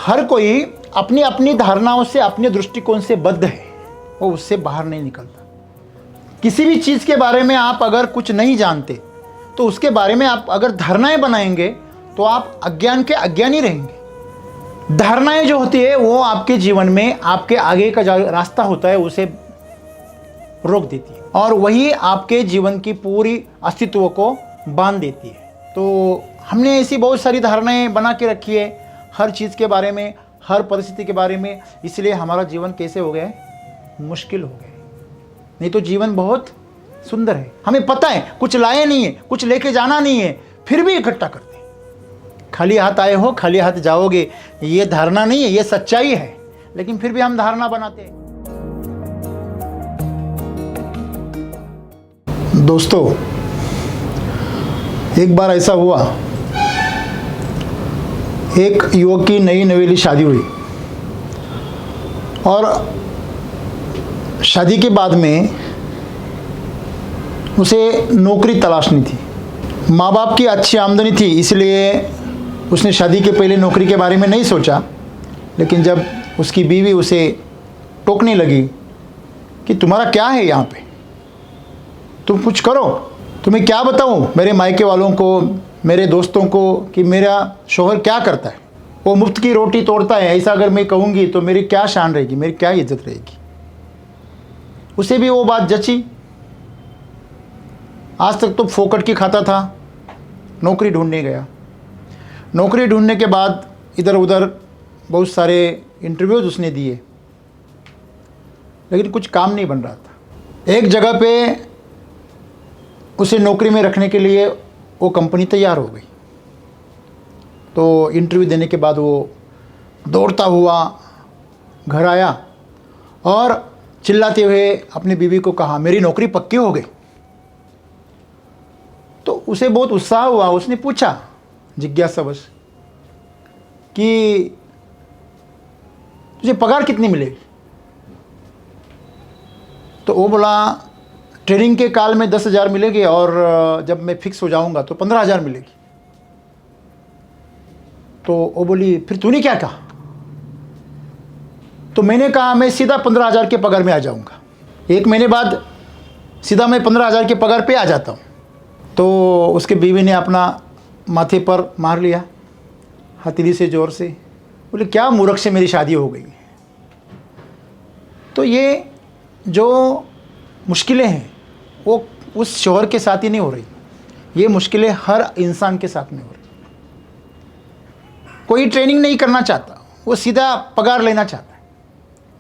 हर कोई अपनी अपनी धारणाओं से, अपने दृष्टिकोण से बद्ध है, वो उससे बाहर नहीं निकलता। किसी भी चीज़ के बारे में आप अगर कुछ नहीं जानते तो उसके बारे में आप अगर धारणाएं बनाएंगे तो आप अज्ञान के अज्ञानी रहेंगे। धारणाएं जो होती है वो आपके जीवन में आपके आगे का जो रास्ता होता है उसे रोक देती है और वही आपके जीवन की पूरी अस्तित्व को बांध देती है। तो हमने ऐसी बहुत सारी धारणाएं बना के रखी है हर चीज़ के बारे में, हर परिस्थिति के बारे में, इसलिए हमारा जीवन कैसे हो गया है, मुश्किल हो गया है। नहीं तो जीवन बहुत सुंदर है। हमें पता है कुछ लाए नहीं है, कुछ लेके जाना नहीं है, फिर भी इकट्ठा करते हैं। खाली हाथ आए हो खाली हाथ जाओगे, ये धारणा नहीं है, ये सच्चाई है, लेकिन फिर भी हम धारणा बनाते हैं। दोस्तों, एक बार ऐसा हुआ, एक युवक की नई नवेली शादी हुई और शादी के बाद में उसे नौकरी तलाशनी थी। माँ बाप की अच्छी आमदनी थी, इसलिए उसने शादी के पहले नौकरी के बारे में नहीं सोचा। लेकिन जब उसकी बीवी उसे टोकने लगी कि तुम्हारा क्या है यहाँ पे, तुम कुछ करो, तुम्हें क्या बताऊँ मेरे मायके वालों को, मेरे दोस्तों को कि मेरा शौहर क्या करता है, वो मुफ्त की रोटी तोड़ता है, ऐसा अगर मैं कहूँगी तो मेरी क्या शान रहेगी, मेरी क्या इज्जत रहेगी। उसे भी वो बात जची। आज तक तो फोकट की खाता था, नौकरी ढूंढने गया। नौकरी ढूंढने के बाद इधर उधर बहुत सारे इंटरव्यूज़ उसने दिए, लेकिन कुछ काम नहीं बन रहा था। एक जगह पे उसे नौकरी में रखने के लिए वो कंपनी तैयार हो गई। तो इंटरव्यू देने के बाद वो दौड़ता हुआ घर आया और चिल्लाते हुए अपनी बीवी को कहा, मेरी नौकरी पक्की हो गई। तो उसे बहुत उत्साह हुआ। उसने पूछा जिज्ञासावश कि तुझे पगार कितनी मिलेगी। तो वो बोला, ट्रेनिंग के काल में 10,000 मिलेगी और जब मैं फिक्स हो जाऊंगा तो 15,000 मिलेगी। तो वो बोली, फिर तूने क्या कहा। तो मैंने कहा, मैं सीधा 15,000 के पगार में आ जाऊंगा, 1 महीने बाद सीधा मैं 15,000 के पगार पे आ जाता हूँ। तो उसके बीवी ने अपना माथे पर मार लिया हथेली से ज़ोर से, बोले क्या मूर्ख से मेरी शादी हो गई। तो ये जो मुश्किलें हैं वो उस शौहर के साथ ही नहीं हो रही, ये मुश्किलें हर इंसान के साथ में हो रही। कोई ट्रेनिंग नहीं करना चाहता, वो सीधा पगार लेना चाहता है।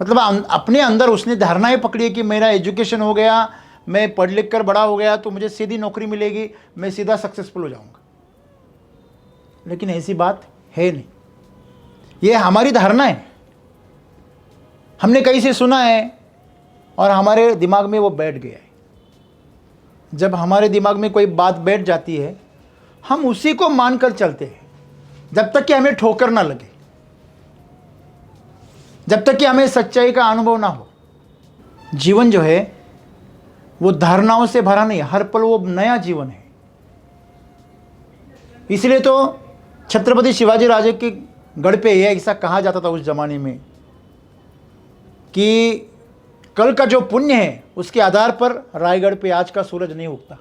मतलब अपने अंदर उसने धारणाएं पकड़ी है कि मेरा एजुकेशन हो गया, मैं पढ़ लिख कर बड़ा हो गया तो मुझे सीधी नौकरी मिलेगी, मैं सीधा सक्सेसफुल हो जाऊंगा। लेकिन ऐसी बात है नहीं, ये हमारी धारणा है, हमने कहीं से सुना है और हमारे दिमाग में वो बैठ गया है। जब हमारे दिमाग में कोई बात बैठ जाती है हम उसी को मानकर चलते हैं, जब तक कि हमें ठोकर ना लगे, जब तक कि हमें सच्चाई का अनुभव ना हो। जीवन जो है वो धारणाओं से भरा नहीं, हर पल वो नया जीवन है। इसलिए तो छत्रपति शिवाजी राजे के गढ़ पे यह ऐसा कहा जाता था उस जमाने में कि कल का जो पुण्य है उसके आधार पर रायगढ़ पे आज का सूरज नहीं उगता।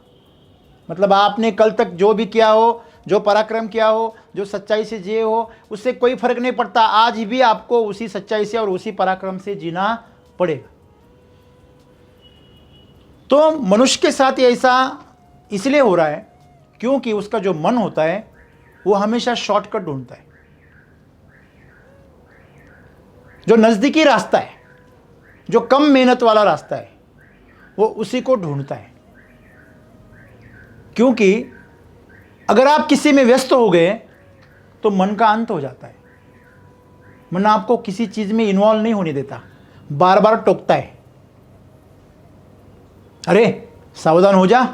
मतलब आपने कल तक जो भी किया हो, जो पराक्रम किया हो, जो सच्चाई से जिए हो, उससे कोई फर्क नहीं पड़ता, आज भी आपको उसी सच्चाई से और उसी पराक्रम से जीना पड़ेगा। तो मनुष्य के साथ ऐसा इसलिए हो रहा है क्योंकि उसका जो मन होता है वो हमेशा शॉर्टकट ढूंढता है। जो नज़दीकी रास्ता है, जो कम मेहनत वाला रास्ता है, वो उसी को ढूंढता है। क्योंकि अगर आप किसी में व्यस्त हो गए तो मन का अंत हो जाता है। मन आपको किसी चीज़ में इन्वॉल्व नहीं होने देता, बार बार टोकता है, अरे सावधान हो जा,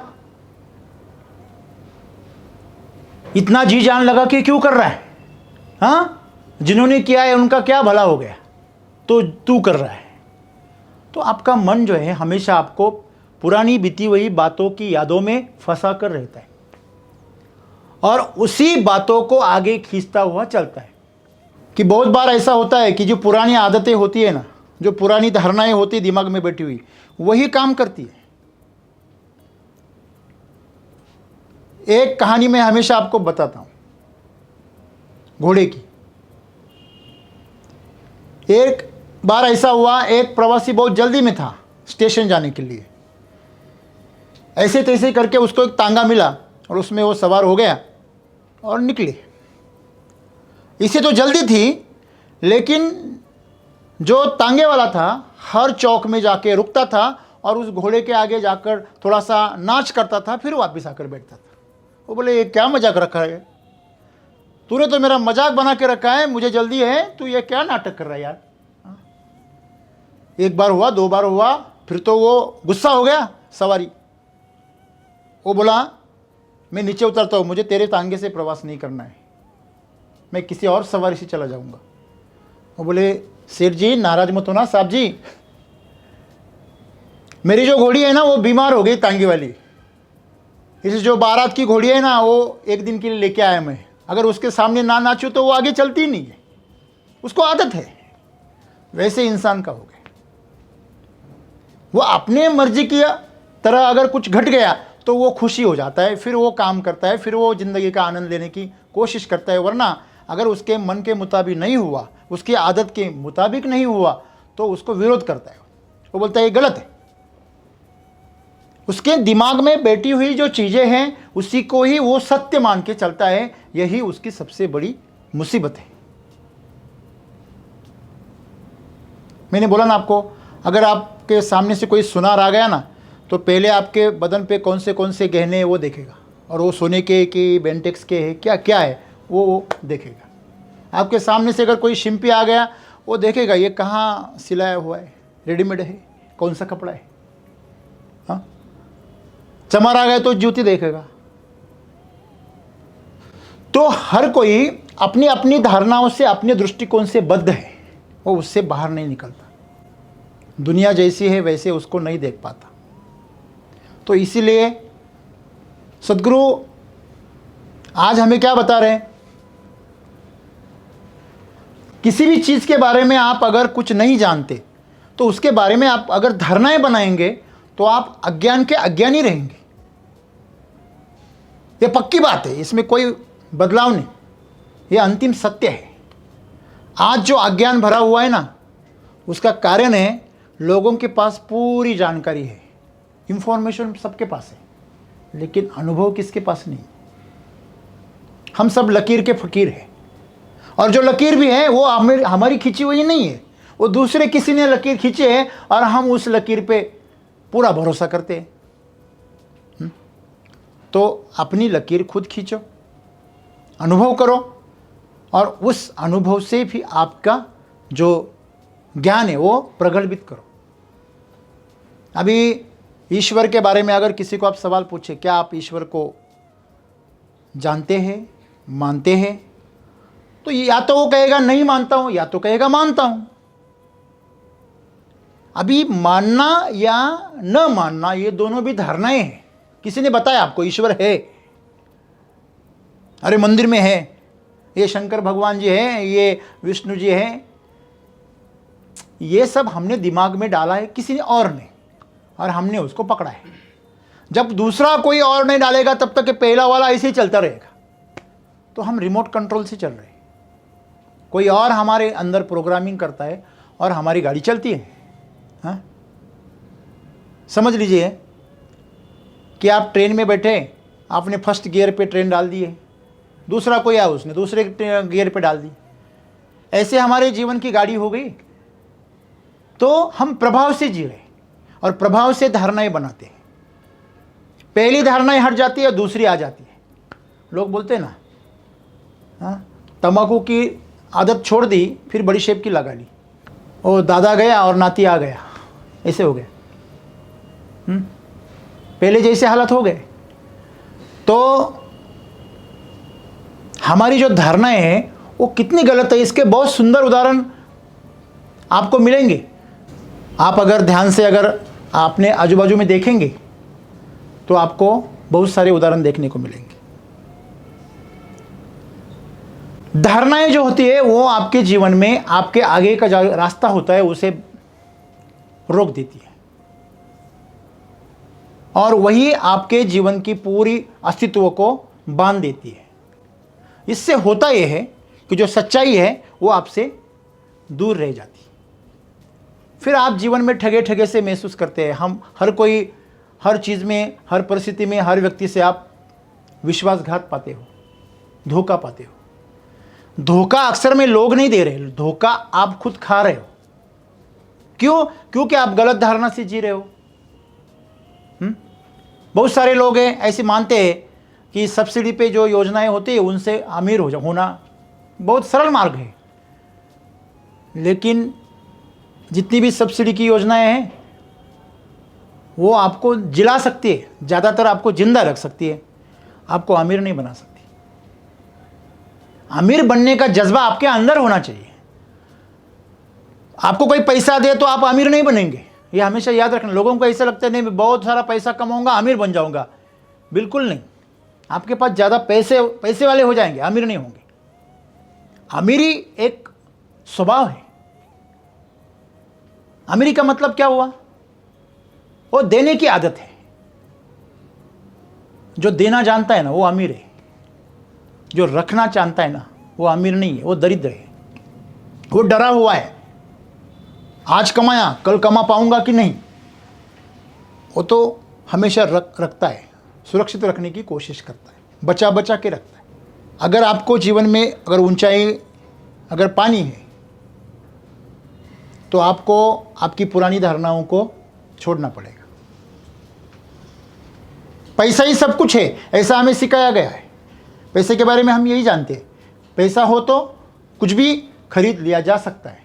इतना जी जान लगा कि क्यों कर रहा है, हाँ जिन्होंने किया है उनका क्या भला हो गया तो तू कर रहा है। तो आपका मन जो है हमेशा आपको पुरानी बीती हुई बातों की यादों में फंसा कर रहता है और उसी बातों को आगे खींचता हुआ चलता है। कि बहुत बार ऐसा होता है कि जो पुरानी आदतें होती है ना, जो पुरानी धारणाएं होती है दिमाग में बैठी हुई, वही काम करती है। एक कहानी मैं हमेशा आपको बताता हूं, घोड़े की। एक बार ऐसा हुआ, एक प्रवासी बहुत जल्दी में था स्टेशन जाने के लिए। ऐसे तैसे करके उसको एक तांगा मिला और उसमें वो सवार हो गया और निकले। इसे तो जल्दी थी, लेकिन जो तांगे वाला था हर चौक में जाके रुकता था और उस घोड़े के आगे जाकर थोड़ा सा नाच करता था, फिर वापस आकर बैठता था। वो बोले, ये क्या मजाक रखा है, तूने तो मेरा मजाक बना के रखा है, मुझे जल्दी है, तू ये क्या नाटक कर रहा है यार। एक बार हुआ, दो बार हुआ, फिर तो वो गुस्सा हो गया सवारी। वो बोला, मैं नीचे उतरता हूँ, मुझे तेरे तांगे से प्रवास नहीं करना है, मैं किसी और सवारी से चला जाऊंगा। वो बोले, सेठ जी नाराज मत होना साहब जी, मेरी जो घोड़ी है ना वो बीमार हो गई तांगे वाली। इस जो बारात की घोड़ी है ना वो एक दिन के लिए लेके आया मैं, अगर उसके सामने ना नाचूं तो वो आगे चलती नहीं है, उसको आदत है। वैसे इंसान का हो गया, वो अपने मर्जी की तरह अगर कुछ घट गया तो वो खुशी हो जाता है, फिर वो काम करता है, फिर वो ज़िंदगी का आनंद लेने की कोशिश करता है। वरना अगर उसके मन के मुताबिक नहीं हुआ, उसकी आदत के मुताबिक नहीं हुआ, तो उसको विरोध करता है। वो बोलता है ये गलत है। उसके दिमाग में बैठी हुई जो चीज़ें हैं उसी को ही वो सत्य मान के चलता है। यही उसकी सबसे बड़ी मुसीबत है। मैंने बोला ना आपको, अगर आपके सामने से कोई सुनार आ गया ना, तो पहले आपके बदन पे कौन से गहने हैं वो देखेगा, और वो सोने के कि बेंटेक्स के है क्या क्या है वो देखेगा। आपके सामने से अगर कोई शिंपी आ गया, वो देखेगा ये कहाँ सिलाया हुआ है, रेडीमेड है, कौन सा कपड़ा है। हाँ, चमार आ गया तो जूती देखेगा। तो हर कोई अपनी अपनी धारणाओं से, अपने दृष्टिकोण से बद्ध है, वो उससे बाहर नहीं निकलता। दुनिया जैसी है वैसे उसको नहीं देख पाता। तो इसीलिए सद्गुरु आज हमें क्या बता रहे हैं, किसी भी चीज़ के बारे में आप अगर कुछ नहीं जानते तो उसके बारे में आप अगर धारणाएं बनाएंगे तो आप अज्ञान के अज्ञानी रहेंगे। ये पक्की बात है, इसमें कोई बदलाव नहीं, ये अंतिम सत्य है। आज जो अज्ञान भरा हुआ है ना, उसका कारण है लोगों के पास पूरी जानकारी है, इंफॉर्मेशन सबके पास है, लेकिन अनुभव किसके पास नहीं। हम सब लकीर के फकीर हैं, और जो लकीर भी है वो हमारी खींची हुई नहीं है, वो दूसरे किसी ने लकीर खींचे है और हम उस लकीर पे पूरा भरोसा करते हैं। तो अपनी लकीर खुद खींचो, अनुभव करो, और उस अनुभव से भी आपका जो ज्ञान है वो प्रगल्भित करो। अभी ईश्वर के बारे में अगर किसी को आप सवाल पूछे, क्या आप ईश्वर को जानते हैं, मानते हैं, तो या तो वो कहेगा नहीं मानता हूं, या तो कहेगा मानता हूं। अभी मानना या न मानना ये दोनों भी धारणाएं हैं। किसी ने बताया आपको ईश्वर है, अरे मंदिर में है, ये शंकर भगवान जी हैं, ये विष्णु जी हैं, ये सब हमने दिमाग में डाला है किसी ने और ने, और हमने उसको पकड़ा है। जब दूसरा कोई और नहीं डालेगा तब तक पहला वाला ऐसे ही चलता रहेगा। तो हम रिमोट कंट्रोल से चल रहे हैं, कोई और हमारे अंदर प्रोग्रामिंग करता है और हमारी गाड़ी चलती है। हाँ, समझ लीजिए कि आप ट्रेन में बैठे, आपने फर्स्ट गियर पे ट्रेन डाल दी है, दूसरा कोई आया उसने दूसरे गियर पे डाल दी, ऐसे हमारे जीवन की गाड़ी हो गई। तो हम प्रभाव से जी रहे और प्रभाव से धारणाएं बनाते हैं। पहली धारणाएं हट जाती है, दूसरी आ जाती है। लोग बोलते हैं ना, हाँ, तंबाकू की आदत छोड़ दी, फिर बड़ी शेप की लगा ली, और दादा गया और नाती आ गया, ऐसे हो गए। पहले जैसे हालत हो गए। तो हमारी जो धारणाएं हैं वो कितनी गलत है, इसके बहुत सुंदर उदाहरण आपको मिलेंगे। आप अगर ध्यान से अगर आपने आजू बाजू में देखेंगे तो आपको बहुत सारे उदाहरण देखने को मिलेंगे। धारणाएं जो होती है वो आपके जीवन में आपके आगे का जो रास्ता होता है उसे रोक देती है, और वही आपके जीवन की पूरी अस्तित्व को बांध देती है। इससे होता यह है कि जो सच्चाई है वो आपसे दूर रह जाती है। फिर आप जीवन में ठगे ठगे से महसूस करते हैं। हम हर कोई, हर चीज़ में, हर परिस्थिति में, हर व्यक्ति से आप विश्वासघात पाते हो, धोखा पाते हो। धोखा अक्सर में लोग नहीं दे रहे, धोखा आप खुद खा रहे हो। क्यों? क्योंकि आप गलत धारणा से जी रहे हो। बहुत सारे लोग हैं ऐसे मानते हैं कि सब्सिडी पे जो योजनाएं होती है उनसे अमीर होना बहुत सरल मार्ग है। लेकिन जितनी भी सब्सिडी की योजनाएं हैं वो आपको जिला सकती है, ज़्यादातर आपको जिंदा रख सकती है, आपको अमीर नहीं बना सकती। अमीर बनने का जज्बा आपके अंदर होना चाहिए। आपको कोई पैसा दे तो आप अमीर नहीं बनेंगे, ये हमेशा याद रखना। लोगों को ऐसा लगता है नहीं मैं बहुत सारा पैसा कमाऊंगा अमीर बन जाऊंगा। बिल्कुल नहीं, आपके पास ज़्यादा पैसे वाले हो जाएंगे, अमीर नहीं होंगे। अमीरी एक स्वभाव है। अमीरी का मतलब क्या हुआ? वो देने की आदत है। जो देना जानता है ना वो अमीर है। जो रखना चाहता है ना वो अमीर नहीं है, वो दरिद्र है। वो डरा हुआ है, आज कमाया कल कमा पाऊंगा कि नहीं। वो तो हमेशा रखता है, सुरक्षित रखने की कोशिश करता है, बचा बचा के रखता है। अगर आपको जीवन में अगर ऊंचाई, अगर पानी है तो आपको आपकी पुरानी धारणाओं को छोड़ना पड़ेगा। पैसा ही सब कुछ है ऐसा हमें सिखाया गया है। पैसे के बारे में हम यही जानते हैं, पैसा हो तो कुछ भी खरीद लिया जा सकता है।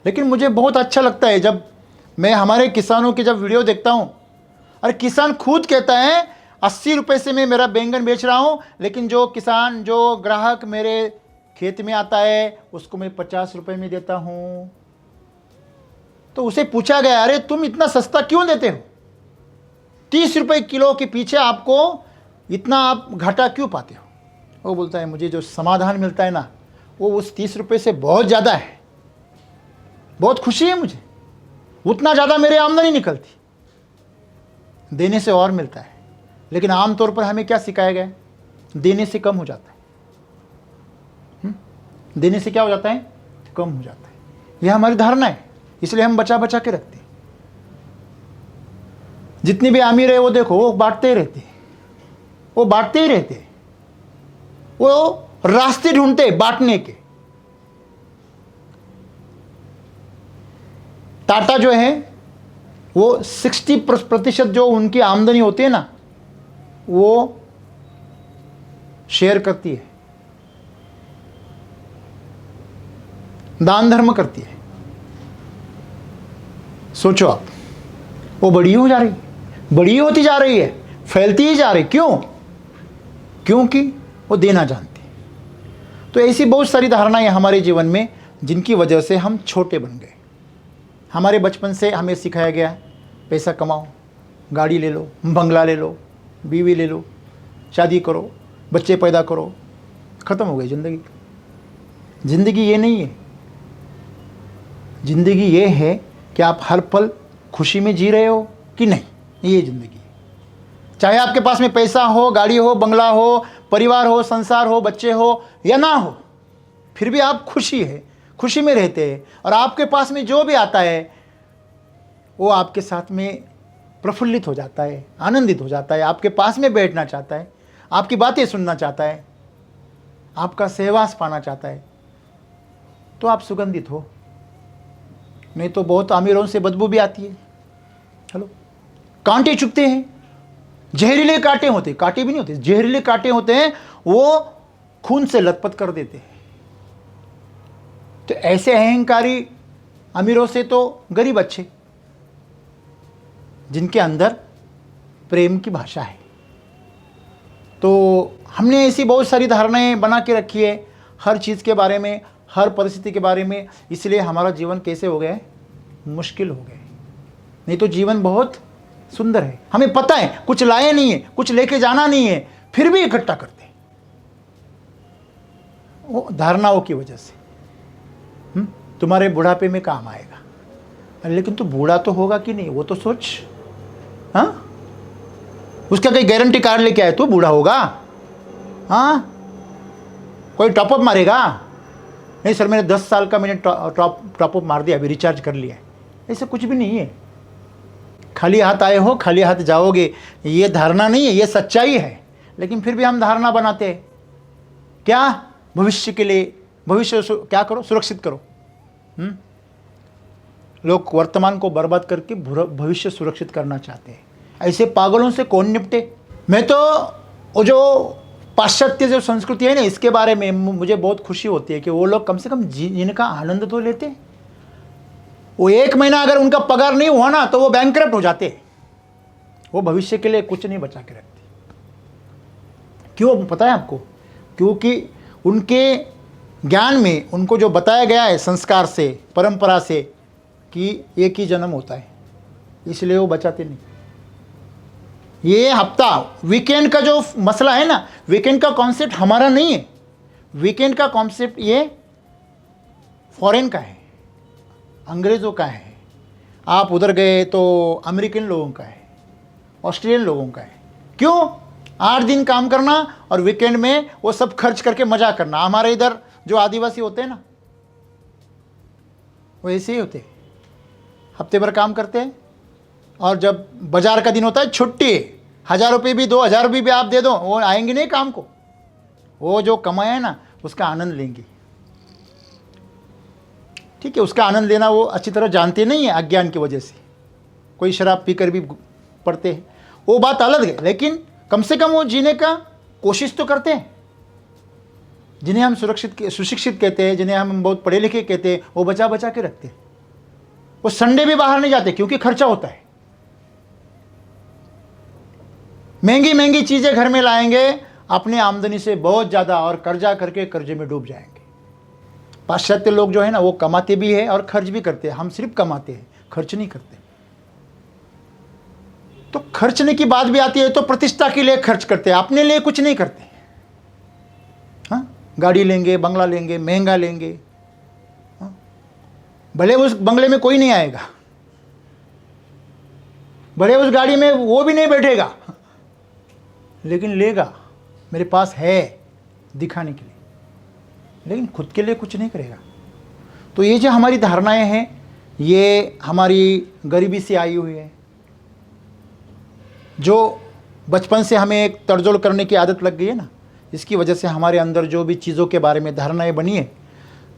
लेकिन मुझे बहुत अच्छा लगता है जब मैं हमारे किसानों की जब वीडियो देखता हूँ, और किसान खुद कहता है 80 रुपये से मैं मेरा बैंगन बेच रहा हूँ, लेकिन जो किसान, जो ग्राहक मेरे खेत में आता है उसको मैं 50 रुपये में देता हूँ। तो उसे पूछा गया, अरे तुम इतना सस्ता क्यों देते हो? 30 रुपये किलो के पीछे आपको इतना आप घाटा क्यों पाते हो? वो बोलता है मुझे जो समाधान मिलता है ना वो उस 30 रुपये से बहुत ज़्यादा है, बहुत खुशी है मुझे, उतना ज़्यादा मेरी आमदनी निकलती, देने से और मिलता है। लेकिन आमतौर पर हमें क्या सिखाया गया है? देने से कम हो जाता है। देने से क्या हो जाता है? कम हो जाता है। यह हमारी धारणा है, इसलिए हम बचा बचा के रखते हैं। जितने भी अमीर है वो देखो वो बांटते ही रहते हैं, वो बांटते ही रहते हैं, वो रास्ते ढूंढते बांटने के। टाटा जो है वो 60% जो उनकी आमदनी होती है ना वो शेयर करती है, दान धर्म करती है। सोचो आप, वो बड़ी हो जा रही, बड़ी होती जा रही है, फैलती ही जा रही। क्यों? क्योंकि वो देना जानती है। तो ऐसी बहुत सारी धारणाएं हमारे जीवन में जिनकी वजह से हम छोटे बन गए। हमारे बचपन से हमें सिखाया गया पैसा कमाओ, गाड़ी ले लो, बंगला ले लो, बीवी ले लो, शादी करो, बच्चे पैदा करो, ख़त्म हो गई ज़िंदगी। ज़िंदगी ये नहीं है। ज़िंदगी ये है कि आप हर पल खुशी में जी रहे हो कि नहीं, ये ज़िंदगी है। चाहे आपके पास में पैसा हो, गाड़ी हो, बंगला हो, परिवार हो, संसार हो, बच्चे हो या ना हो, फिर भी आप खुशी में रहते हैं। और आपके पास में जो भी आता है वो आपके साथ में प्रफुल्लित हो जाता है, आनंदित हो जाता है, आपके पास में बैठना चाहता है, आपकी बातें सुनना चाहता है, आपका सहवास पाना चाहता है। तो आप सुगंधित हो, नहीं तो बहुत अमीरों से बदबू भी आती है। चलो, कांटे चुभते हैं, जहरीले कांटे होते, कांटे भी नहीं होते, जहरीले कांटे होते हैं, वो खून से लथपथ कर देते हैं। तो ऐसे अहंकारी अमीरों से तो गरीब अच्छे, जिनके अंदर प्रेम की भाषा है। तो हमने ऐसी बहुत सारी धारणाएं बना के रखी है हर चीज़ के बारे में, हर परिस्थिति के बारे में। इसलिए हमारा जीवन कैसे हो गया? मुश्किल हो गए। नहीं तो जीवन बहुत सुंदर है। हमें पता है कुछ लाए नहीं है, कुछ लेके जाना नहीं है, फिर भी इकट्ठा करते हैं। वो धारणाओं की वजह से। तुम्हारे बुढ़ापे में काम आएगा। अरे लेकिन तू बूढ़ा तो होगा कि नहीं, वो तो सोच। हाँ, उसका कोई गारंटी कार्ड लेके आए तो बूढ़ा होगा? हाँ, कोई टॉपअप मारेगा? नहीं सर, मैंने 10 साल का मैंने टॉपअप मार दिया, अभी रिचार्ज कर लिया है। ऐसा कुछ भी नहीं है। खाली हाथ आए हो, खाली हाथ जाओगे, ये धारणा नहीं है, ये सच्चाई है। लेकिन फिर भी हम धारणा बनाते हैं। क्या? भविष्य के लिए, भविष्य क्या करो? सुरक्षित करो। लोग वर्तमान को बर्बाद करके भविष्य सुरक्षित करना चाहते हैं। ऐसे पागलों से कौन निपटे? मैं तो वो जो पाश्चात्य जो संस्कृति है ना, इसके बारे में मुझे बहुत खुशी होती है कि वो लोग कम से कम इनका आनंद तो लेते हैं। वो 1 महीना अगर उनका पगार नहीं हुआ ना तो वो बैंकरप्ट हो जाते हैं। वो भविष्य के लिए कुछ नहीं बचा के रखते। क्यों पता है आपको? क्योंकि उनके ज्ञान में उनको जो बताया गया है संस्कार से, परंपरा से, कि एक ही जन्म होता है, इसलिए वो बचाते नहीं। ये हफ्ता वीकेंड का जो मसला है ना, वीकेंड का कॉन्सेप्ट हमारा नहीं है। वीकेंड का कॉन्सेप्ट ये फॉरेन का है, अंग्रेज़ों का है। आप उधर गए तो अमेरिकन लोगों का है, ऑस्ट्रेलियन लोगों का है। क्यों? 8 दिन काम करना और वीकेंड में वो सब खर्च करके मजा करना। हमारे इधर जो आदिवासी होते हैं ना, वो ऐसे ही होते हैं, हफ्ते भर काम करते हैं और जब बाजार का दिन होता है, छुट्टी, 1000 रुपये भी, 2000 रुपये भी आप दे दो, वो आएंगे नहीं काम को। वो जो कमाया है ना, उसका आनंद लेंगे। ठीक है, उसका आनंद लेना वो अच्छी तरह जानते नहीं है, अज्ञान की वजह से। कोई शराब पीकर भी पड़ते हैं, वो बात अलग है, लेकिन कम से कम वो जीने का कोशिश तो करते हैं। जिन्हें हम सुशिक्षित कहते हैं, जिन्हें हम बहुत पढ़े लिखे कहते हैं, वो बचा बचा के रखते हैं। वो संडे भी बाहर नहीं जाते क्योंकि खर्चा होता है। महंगी महंगी चीजें घर में लाएंगे अपनी आमदनी से बहुत ज्यादा, और कर्जा करके कर्जे में डूब जाएंगे। पाश्चात्य लोग जो है ना, वो कमाते भी है और खर्च भी करते हैं। हम सिर्फ कमाते हैं, खर्च नहीं करते। तो खर्चने की बात भी आती है तो प्रतिष्ठा के लिए खर्च करते हैं, अपने लिए कुछ नहीं करते। हाँ, गाड़ी लेंगे, बंगला लेंगे, महंगा लेंगे। हाँ? भले उस बंगले में कोई नहीं आएगा, भले उस गाड़ी में वो भी नहीं बैठेगा, लेकिन लेगा, मेरे पास है दिखाने के लिए, लेकिन खुद के लिए कुछ नहीं करेगा। तो ये जो हमारी धारणाएं हैं, ये हमारी गरीबी से आई हुई है, जो बचपन से हमें एक तड़जोड़ करने की आदत लग गई है ना, इसकी वजह से हमारे अंदर जो भी चीज़ों के बारे में धारणाएं बनी है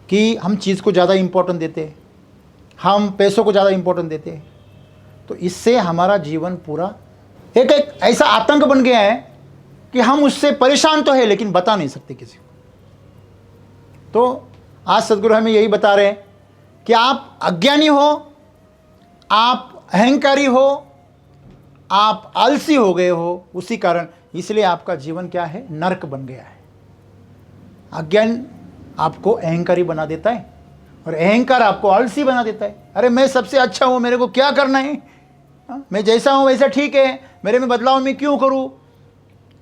कि हम चीज़ को ज़्यादा इम्पोर्टेंट देते हैं, हम पैसों को ज़्यादा इम्पोर्टेंट देते हैं। तो इससे हमारा जीवन पूरा एक ऐसा आतंक बन गया है कि हम उससे परेशान तो है लेकिन बता नहीं सकते किसी को। तो आज सदगुरु हमें यही बता रहे हैं कि आप अज्ञानी हो, आप अहंकारी हो, आप आलसी हो गए हो, उसी कारण, इसलिए आपका जीवन क्या है? नरक बन गया है। अज्ञान आपको अहंकारी बना देता है और अहंकार आपको आलसी बना देता है। अरे मैं सबसे अच्छा हूं, मेरे को क्या करना है? मैं जैसा हूं वैसा ठीक है, मेरे में बदलाव मैं क्यों करूं?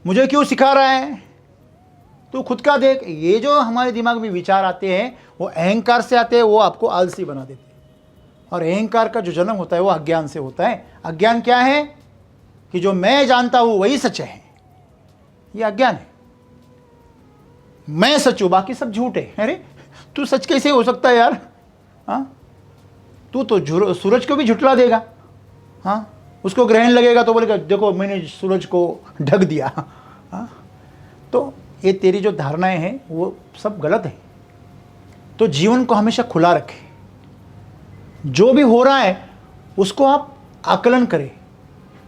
मुझे क्यों सिखा रहा है? तो खुद का देख। ये जो हमारे दिमाग में विचार आते हैं वो अहंकार से आते हैं, वो आपको आलसी बना देते हैं। और अहंकार का जो जन्म होता है वो अज्ञान से होता है। अज्ञान क्या है? कि जो मैं जानता हूं वही सच है, ये अज्ञान है। मैं सच हूं, बाकी सब झूठ है। अरे तू सच कैसे हो सकता है यार? हाँ, तू तो सूरज को भी झुटला देगा। हाँ, उसको ग्रहण लगेगा तो बोलेगा देखो मैंने सूरज को ढक दिया। हाँ, तो ये तेरी जो धारणाएं हैं वो सब गलत है। तो जीवन को हमेशा खुला रखें, जो भी हो रहा है उसको आप आकलन करें,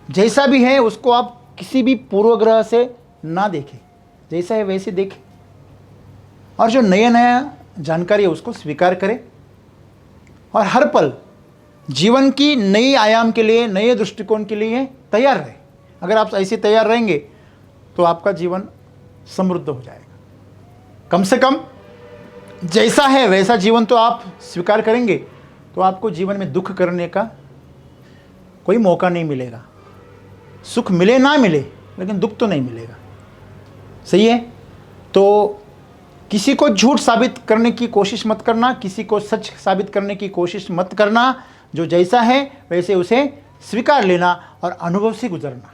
जैसा भी है उसको आप किसी भी पूर्वग्रह से ना देखें, जैसा है वैसे देखें, और जो नया नया जानकारी है उसको स्वीकार करें, और हर पल जीवन की नई आयाम के लिए, नए दृष्टिकोण के लिए तैयार रहें। अगर आप ऐसे तैयार रहेंगे तो आपका जीवन समृद्ध हो जाएगा। कम से कम जैसा है वैसा जीवन तो आप स्वीकार करेंगे तो आपको जीवन में दुख करने का कोई मौका नहीं मिलेगा। सुख मिले ना मिले लेकिन दुख तो नहीं मिलेगा। सही है? तो किसी को झूठ साबित करने की कोशिश मत करना, किसी को सच साबित करने की कोशिश मत करना। जो जैसा है वैसे उसे स्वीकार लेना और अनुभव से गुजरना।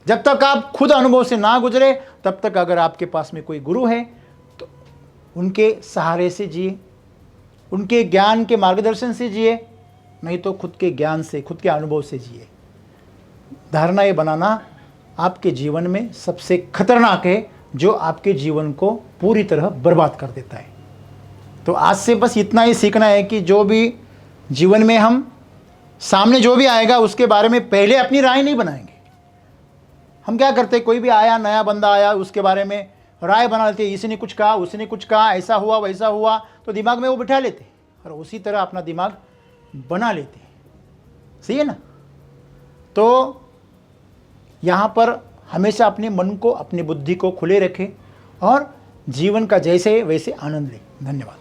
जब तक आप खुद अनुभव से ना गुजरे तब तक अगर आपके पास में कोई गुरु है तो उनके सहारे से जिए, उनके ज्ञान के मार्गदर्शन से जिए, नहीं तो खुद के ज्ञान से, खुद के अनुभव से जिए। धारणा ये बनाना आपके जीवन में सबसे खतरनाक है, जो आपके जीवन को पूरी तरह बर्बाद कर देता है। तो आज से बस इतना ही सीखना है कि जो भी जीवन में हम सामने जो भी आएगा उसके बारे में पहले अपनी राय नहीं बनाएंगे। हम क्या करते, कोई भी आया, नया बंदा आया, उसके बारे में राय बना लेते, इसने कुछ कहा, उसने कुछ कहा, ऐसा हुआ वैसा हुआ, तो दिमाग में वो बिठा लेते और उसी तरह अपना दिमाग बना लेते। सही है ना? तो यहाँ पर हमेशा अपने मन को, अपनी बुद्धि को खुले रखें और जीवन का जैसे वैसे आनंद लें। धन्यवाद।